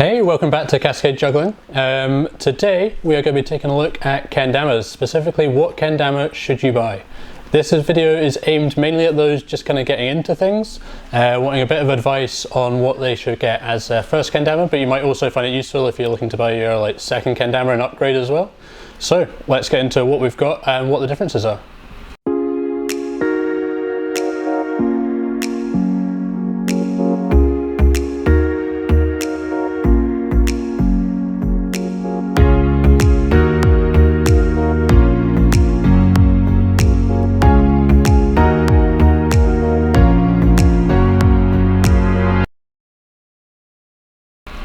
Hey, welcome back to Cascade Juggling. Today we are going to be taking a look at kendamas, specifically what kendama should you buy. This video is aimed mainly at those just kind of getting into things, wanting a bit of advice on what they should get as their first kendama, but you might also find it useful if you're looking to buy your second kendama and upgrade as well. So let's get into what we've got and what the differences are.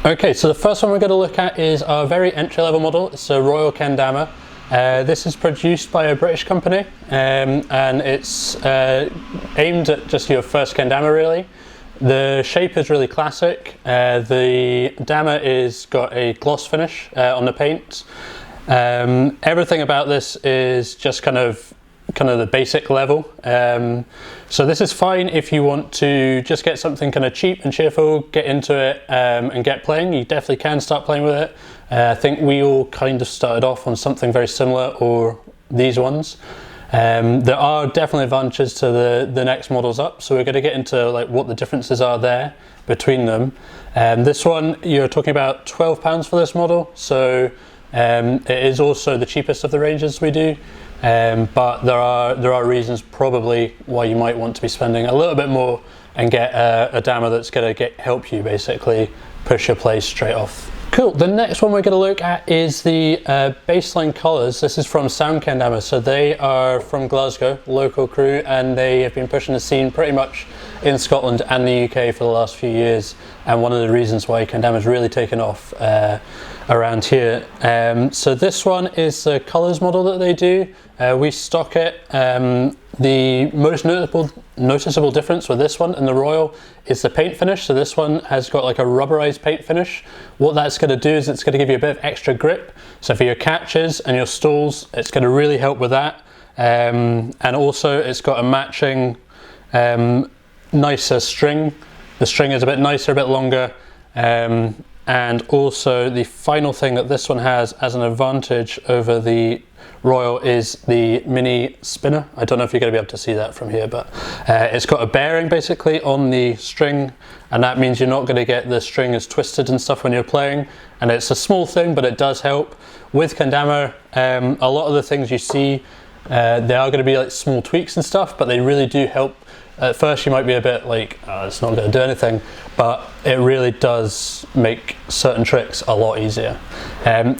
Okay, so the first one we're going to look at is our very entry-level model. It's a Royal Kendama. This is produced by a British company, and it's aimed at just your first kendama really. The shape is really classic. The dama is got a gloss finish on the paint. Everything about this is just kind of the basic level. So this is fine if you want to just get something kind of cheap and cheerful, get into it and get playing. You definitely can start playing with it. I think we all kind of started off on something very similar, or these ones. There are definitely advantages to the next models up, so we're going to get into what the differences are there between them. This one, you're talking about £12 for this model, so it is also the cheapest of the ranges we do. But there are reasons probably why you might want to be spending a little bit more and get a dama that's going to help you basically push your play straight off. Cool, the next one we're going to look at is the baseline colours. This is from Sound Kendama, so they are from Glasgow, local crew, and they have been pushing the scene pretty much in Scotland and the UK for the last few years, and one of the reasons why kendama's really taken off around here. So this one is the colours model that they do. We stock it. The most noticeable difference with this one and the Royal is the paint finish. So this one has got like a rubberized paint finish. What that's going to do is it's going to give you a bit of extra grip. So for your catches and your stalls, it's going to really help with that. And also it's got a matching nicer string. The string is a bit nicer, a bit longer. And also the final thing that this one has as an advantage over the Royal is the mini spinner. I don't know if you're going to be able to see that from here, but it's got a bearing basically on the string, and that means you're not going to get the string as twisted and stuff when you're playing. And it's a small thing, but it does help. With kendama, a lot of the things you see, they are going to be like small tweaks and stuff, but they really do help. At first you might be a bit like, oh, it's not going to do anything, but it really does make certain tricks a lot easier.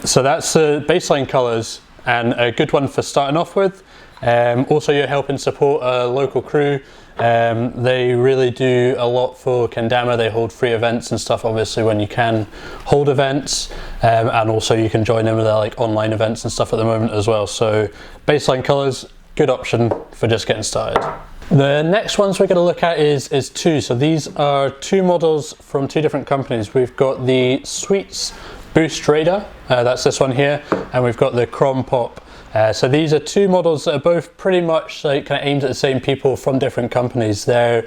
So that's the baseline colours, and a good one for starting off with. Also, you're helping support a local crew. They really do a lot for kendama. They hold free events and stuff, obviously, when you can hold events, and also you can join in with their online events and stuff at the moment as well. So baseline colours, good option for just getting started. The next ones we're going to look at is two. So these are two models from two different companies. We've got the Sweets Boost Radar, that's this one here, and we've got the Chrome Pop. So these are two models that are both pretty much kind of aimed at the same people from different companies. They're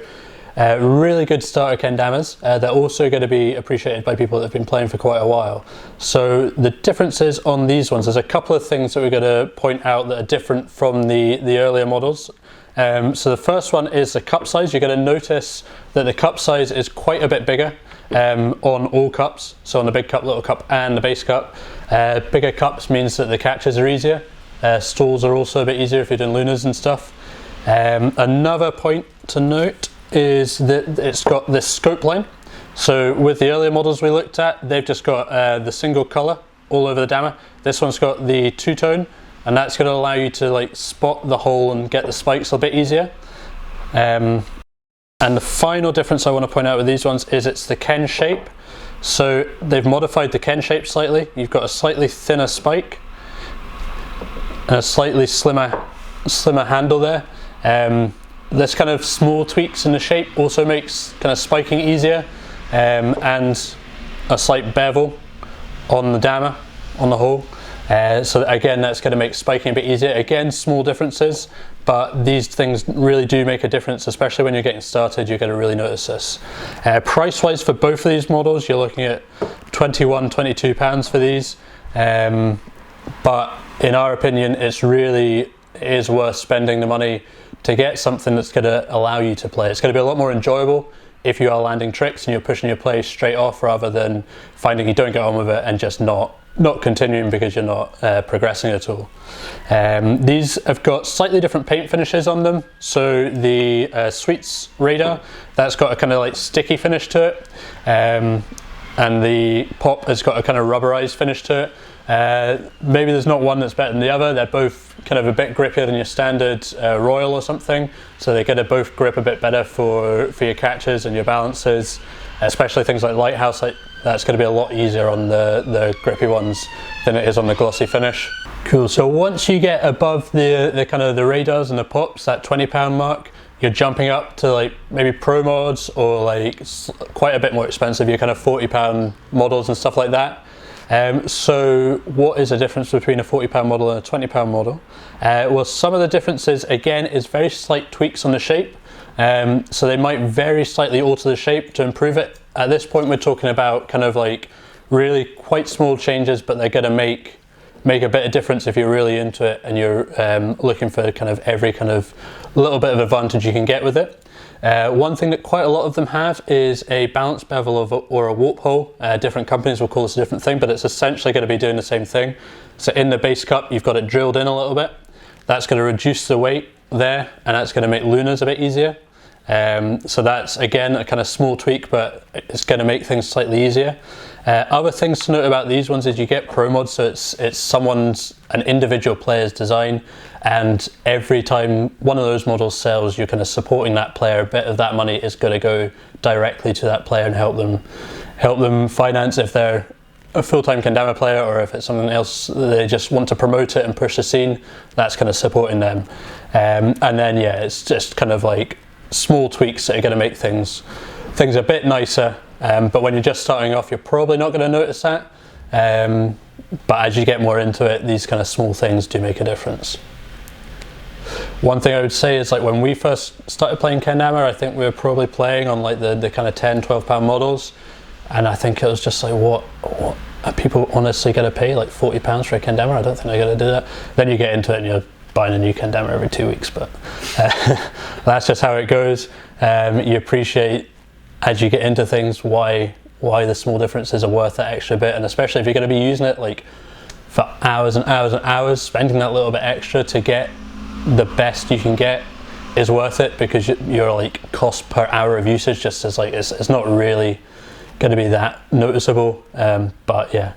really good starter kendamas. They're also going to be appreciated by people that have been playing for quite a while. So the differences on these ones, there's a couple of things that we're going to point out that are different from the earlier models. So the first one is the cup size. You're going to notice that the cup size is quite a bit bigger on all cups, so on the big cup, little cup and the base cup. Bigger cups means that the catches are easier. Stalls are also a bit easier if you're doing lunas and stuff. Another point to note is that it's got this scope line. So with the earlier models we looked at, they've just got the single colour all over the dama. This one's got the two-tone, and that's going to allow you to spot the hole and get the spikes a bit easier. And the final difference I want to point out with these ones is it's the Ken shape. So they've modified the Ken shape slightly. You've got a slightly thinner spike and a slightly slimmer handle there. This kind of small tweaks in the shape also makes kind of spiking easier, and a slight bevel on the dama, on the hole. So again, that's going to make spiking a bit easier. Again, small differences, but these things really do make a difference, especially when you're getting started. You're going to really notice this. Price wise for both of these models, you're looking at £22 for these, but in our opinion, it is worth spending the money to get something that's going to allow you to play. It's going to be a lot more enjoyable if you are landing tricks and you're pushing your play straight off, rather than finding you don't get on with it and just not continuing because you're not progressing at all. These have got slightly different paint finishes on them. So the Sweets Radar, that's got a kind of like sticky finish to it, and the Pop has got a kind of rubberized finish to it. Maybe there's not one that's better than the other. They're both kind of a bit grippier than your standard Royal or something, so they get to both grip a bit better for your catches and your balances, especially things like Lighthouse. That's going to be a lot easier on the grippy ones than it is on the glossy finish. Cool. So once you get above the kind of the Radars and the Pops, that £20 mark, you're jumping up to like maybe Pro mods, or like quite a bit more expensive, your kind of £40 models and stuff like that. So what is the difference between a £40 model and a £20 model? Well, some of the differences again is very slight tweaks on the shape. So they might very slightly alter the shape to improve it. At this point, we're talking about kind of like really quite small changes, but they're going to make a bit of difference if you're really into it and you're looking for kind of every kind of little bit of advantage you can get with it. One thing that quite a lot of them have is a balance bevel or a warp hole. Different companies will call this a different thing, but it's essentially going to be doing the same thing. So in the base cup, you've got it drilled in a little bit. That's going to reduce the weight there, and that's going to make lunas a bit easier. So that's again a kind of small tweak, but it's going to make things slightly easier. Other things to note about these ones is you get pro mods, so it's an individual player's design, and every time one of those models sells, you're kind of supporting that player. A bit of that money is going to go directly to that player and help them finance if they're a full-time Kendama player, or if it's something else they just want to promote it and push the scene. That's kind of supporting them. And then yeah, it's just kind of like small tweaks that are going to make things a bit nicer. But when you're just starting off, you're probably not going to notice that. But as you get more into it, these kind of small things do make a difference. One thing I would say is, like, when we first started playing Kendama, I think we were probably playing on like the kind of £10–12 models, and I think it was just like, what are people honestly going to pay like £40 for a Kendama? I don't think they're going to do that. Then you get into it and you're buying a new Kendama every 2 weeks, but that's just how it goes. You appreciate as you get into things why the small differences are worth that extra bit, and especially if you're going to be using it like for hours and hours and hours, spending that little bit extra to get the best you can get is worth it, because your like cost per hour of usage just is like it's not really going to be that noticeable. But yeah,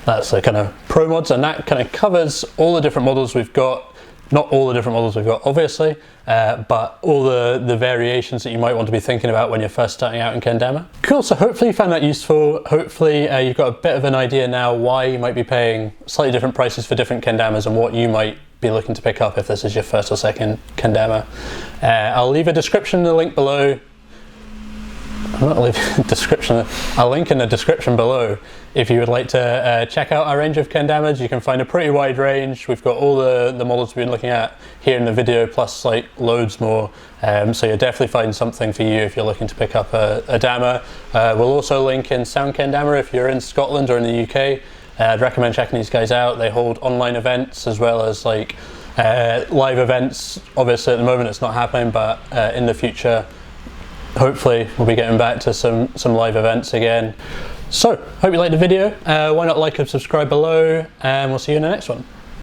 that's the kind of pro mods, and that kind of covers all the different models we've got. Not all the different models we've got, obviously, but all the variations that you might want to be thinking about when you're first starting out in Kendama. Cool, so hopefully you found that useful. Hopefully you've got a bit of an idea now why you might be paying slightly different prices for different Kendamas, and what you might be looking to pick up if this is your first or second Kendama. I'll leave a description, the link below. I'll link in the description below if you would like to check out our range of Kendamas. You can find a pretty wide range. We've got all the models we've been looking at here in the video, plus like loads more. So you'll definitely find something for you if you're looking to pick up a Dama. We'll also link in Sound Kendama if you're in Scotland or in the UK. I'd recommend checking these guys out. They hold online events as well as like live events. Obviously at the moment it's not happening, but in the future hopefully we'll be getting back to some live events again. So hope you liked the video. Why not like and subscribe below, and we'll see you in the next one.